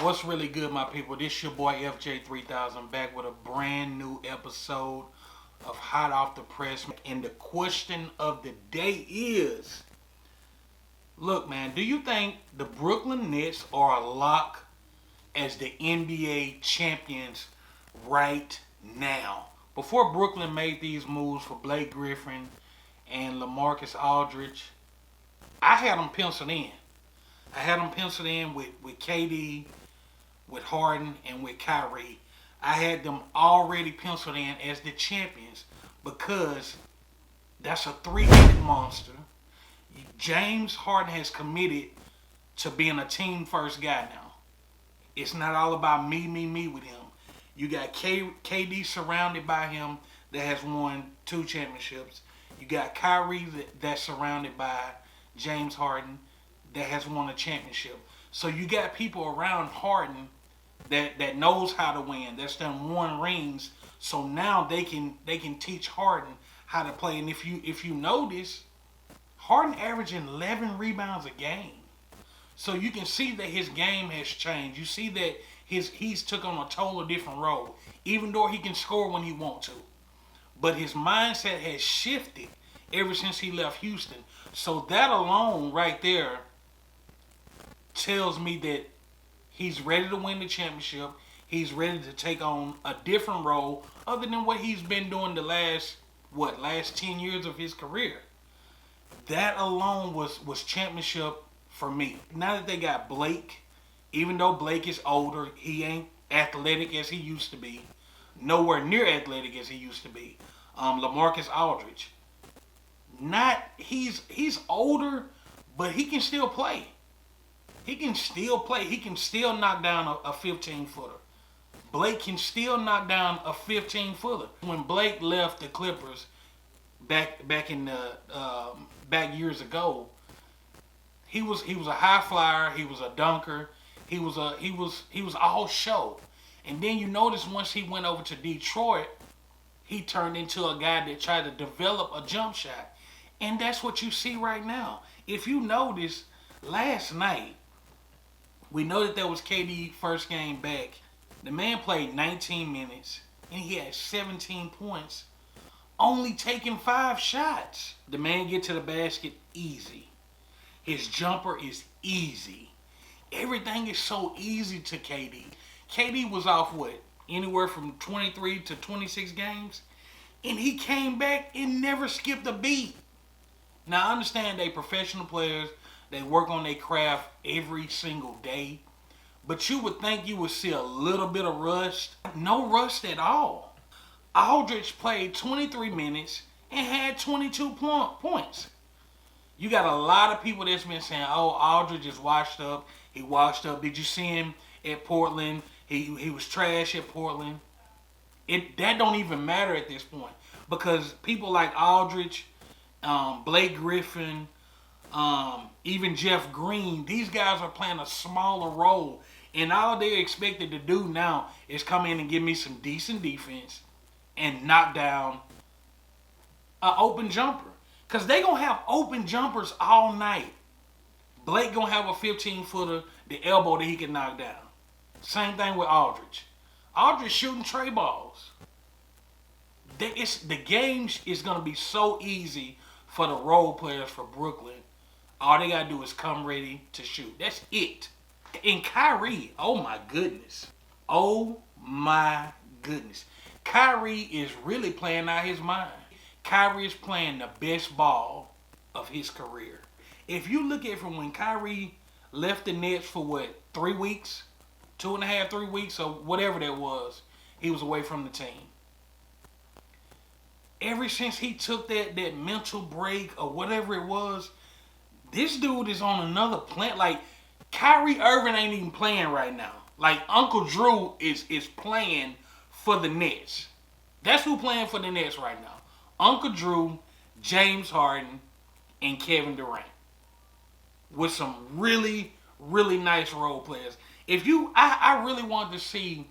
What's really good, my people? This your boy FJ3000 back with a brand new episode of Hot Off the Press. And the question of the day is, look, man, do you think the Brooklyn Nets are a lock as the NBA champions right now? Before Brooklyn made these moves for Blake Griffin and LaMarcus Aldridge, I had them penciled in. I had them penciled in with KD, with Harden, and with Kyrie. I had them already penciled in as the champions because that's a three-headed monster. James Harden has committed to being a team-first guy now. It's not all about me with him. You got KD surrounded by him that has won 2 championships. You got Kyrie that's surrounded by James Harden that has won a championship. So you got people around Harden that knows how to win, that's done won rings. So now they can teach Harden how to play. And if you notice, Harden averaging 11 rebounds a game. So you can see that his game has changed. You see that he's took on a totally different role, even though he can score when he wants to. But his mindset has shifted ever since he left Houston. So that alone right there tells me that he's ready to win the championship. He's ready to take on a different role other than what he's been doing the last 10 years of his career. That alone was championship for me. Now that they got Blake, even though Blake is older, he ain't athletic as he used to be. Nowhere near athletic as he used to be. LaMarcus Aldridge. He's older, but he can still play. He can still play. He can still knock down a 15-footer. Blake can still knock down a 15-footer. When Blake left the Clippers back years ago, he was a high flyer. He was a dunker. He was all show. And then you notice once he went over to Detroit, he turned into a guy that tried to develop a jump shot. And that's what you see right now. If you notice, last night, we know that was KD's first game back. The man played 19 minutes, and he had 17 points, only taking 5 shots. The man get to the basket easy. His jumper is easy. Everything is so easy to KD. KD was off, anywhere from 23 to 26 games, and he came back and never skipped a beat. Now, I understand they professional players. They work on their craft every single day. But you would think you would see a little bit of rust. No rust at all. Aldridge played 23 minutes and had 22 points. You got a lot of people that's been saying, oh, Aldridge is washed up. He washed up. Did you see him at Portland? He was trash at Portland. That don't even matter at this point. Because people like Aldridge, Blake Griffin, even Jeff Green, these guys are playing a smaller role. And all they're expected to do now is come in and give me some decent defense and knock down an open jumper. Because they going to have open jumpers all night. Blake going to have a 15-footer, the elbow that he can knock down. Same thing with Aldridge. Aldridge shooting tray balls. The game is going to be so easy for the role players for Brooklyn. All they got to do is come ready to shoot. That's it. And Kyrie, oh my goodness. Oh my goodness. Kyrie is really playing out his mind. Kyrie is playing the best ball of his career. If you look at it from when Kyrie left the Nets for 3 weeks? 2.5, 3 weeks, or whatever that was, he was away from the team. Ever since he took that mental break or whatever it was, this dude is on another planet. Like, Kyrie Irving ain't even playing right now. Like, Uncle Drew is playing for the Nets. That's who playing for the Nets right now. Uncle Drew, James Harden, and Kevin Durant. With some really, really nice role players. I really wanted to see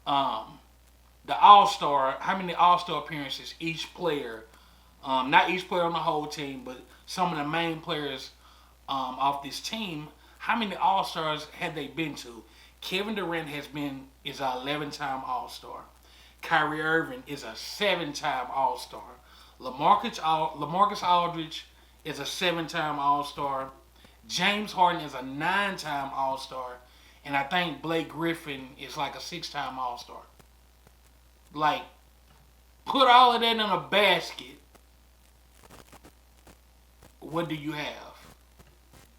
the All-Star, how many All-Star appearances each player, not each player on the whole team, but some of the main players off this team, how many All-Stars had they been to? Kevin Durant is an 11-time All-Star. Kyrie Irving is a 7-time All-Star. LaMarcus Aldridge is a 7-time All-Star. James Harden is a 9-time All-Star. And I think Blake Griffin is like a 6-time All-Star. Like, put all of that in a basket. What do you have?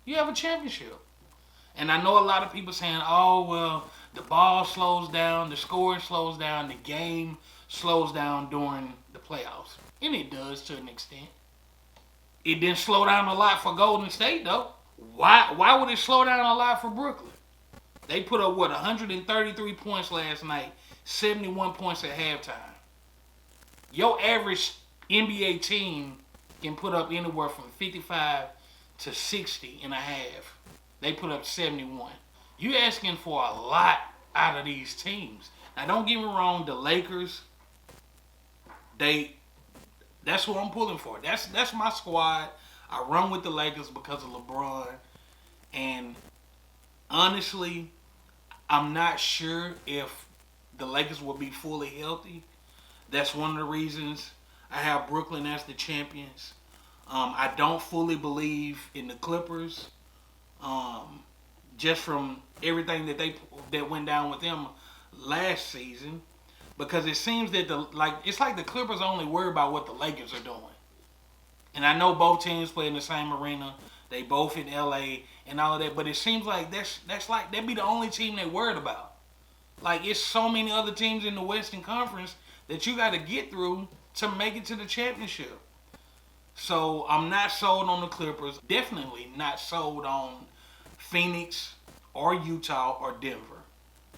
You have a championship. And I know a lot of people saying, oh, well, the ball slows down, the scoring slows down, the game slows down during the playoffs. And it does to an extent. It didn't slow down a lot for Golden State, though. Why would it slow down a lot for Brooklyn? They put up, 133 points last night, 71 points at halftime. Your average NBA team can put up anywhere from 55 to 60 and a half. They put up 71. You asking for a lot out of these teams. Now, don't get me wrong, the Lakers, that's who I'm pulling for. That's my squad. I run with the Lakers because of LeBron. And honestly, I'm not sure if the Lakers will be fully healthy. That's one of the reasons I have Brooklyn as the champions. I don't fully believe in the Clippers. Just from everything that went down with them last season, because it seems that it's like the Clippers only worry about what the Lakers are doing. And I know both teams play in the same arena. They both in LA and all of that, but it seems like that'd be the only team they worried about. Like, it's so many other teams in the Western Conference that you got to get through to make it to the championship. So I'm not sold on the Clippers. Definitely not sold on Phoenix or Utah or Denver.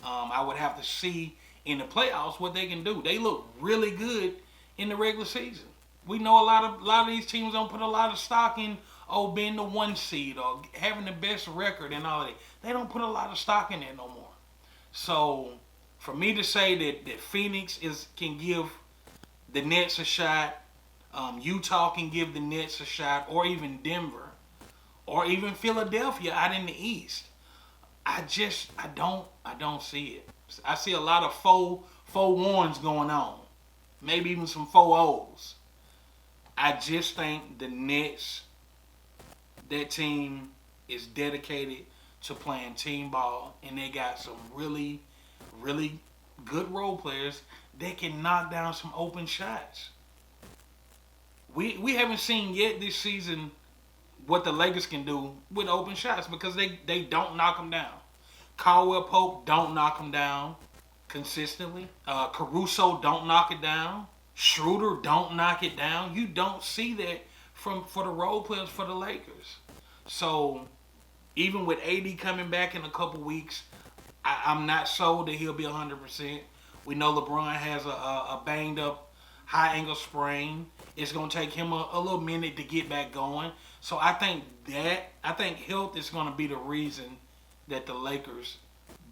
I would have to see in the playoffs what they can do. They look really good in the regular season. We know a lot of these teams don't put a lot of stock in being the 1 seed or having the best record and all that. They don't put a lot of stock in that no more. So for me to say that Phoenix can give the Nets a shot, Utah can give the Nets a shot, or even Denver, or even Philadelphia out in the East, I don't see it. I see a lot of 4-1s going on, maybe even some 4-0s. I just think the Nets, that team is dedicated to playing team ball, and they got some really, really good role players that can knock down some open shots. We haven't seen yet this season what the Lakers can do with open shots because they don't knock them down. Caldwell Pope don't knock them down consistently. Caruso don't knock it down. Schroeder don't knock it down. You don't see that for the role players for the Lakers. So even with AD coming back in a couple weeks, I'm not sold that he'll be 100%. We know LeBron has a banged up high ankle sprain. It's going to take him a little minute to get back going. So I think health is going to be the reason that the Lakers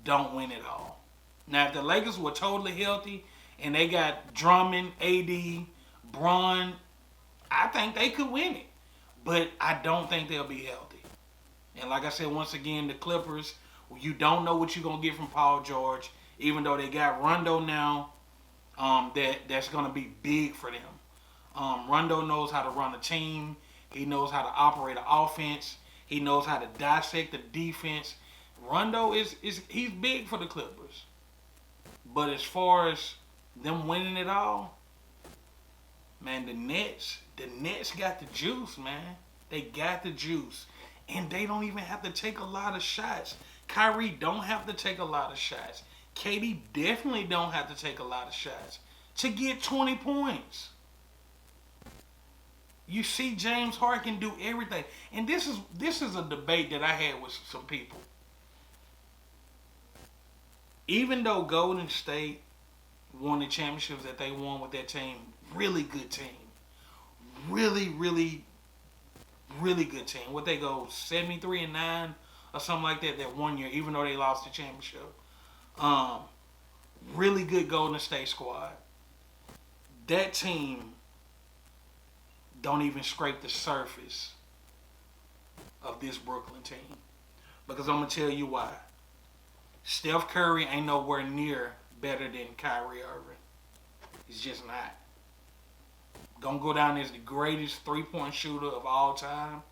don't win it all. Now, if the Lakers were totally healthy and they got Drummond, AD, Bron, I think they could win it. But I don't think they'll be healthy. And like I said, once again, the Clippers, you don't know what you're going to get from Paul George, even though they got Rondo now, that's going to be big for them. Rondo knows how to run a team. He knows how to operate an offense. He knows how to dissect the defense. Rondo he's big for the Clippers. But as far as them winning it all, man, the Nets got the juice, man. They got the juice. And they don't even have to take a lot of shots. Kyrie don't have to take a lot of shots. KD definitely don't have to take a lot of shots to get 20 points. You see James Harden can do everything. And this is a debate that I had with some people. Even though Golden State won the championships that they won with that team, really good team. Really, really, really good team. What they go 73-9 or something like that 1 year, even though they lost the championship. Really good Golden State squad. That team don't even scrape the surface of this Brooklyn team. Because I'm going to tell you why. Steph Curry ain't nowhere near better than Kyrie Irving. He's just not. Gonna go down as the greatest three-point shooter of all time.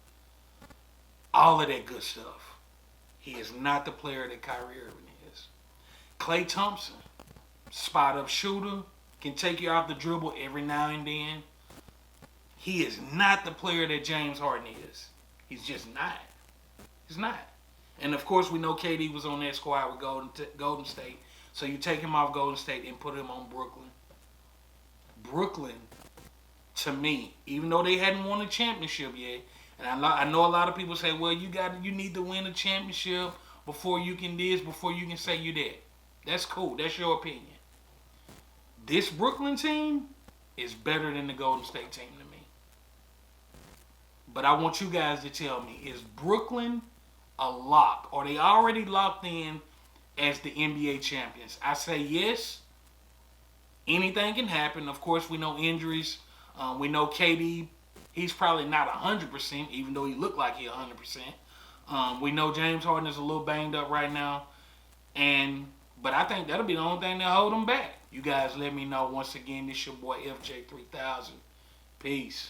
All of that good stuff. He is not the player that Kyrie Irving is. Klay Thompson, spot-up shooter, can take you off the dribble every now and then. He is not the player that James Harden is. He's just not. He's not. And of course, we know KD was on that squad with Golden State. So you take him off Golden State and put him on Brooklyn. Brooklyn, to me, even though they hadn't won a championship yet, and I know a lot of people say, well, you need to win a championship before you can this, before you can say you that. That's cool. That's your opinion. This Brooklyn team is better than the Golden State team to me. But I want you guys to tell me, is Brooklyn a lock? Are they already locked in as the NBA champions? I say yes. Anything can happen. Of course, we know injuries. We know KD, he's probably not 100%, even though he looked like he 100%. We know James Harden is a little banged up right now. But I think that'll be the only thing that hold him back. You guys let me know. Once again, this your boy FJ3000. Peace.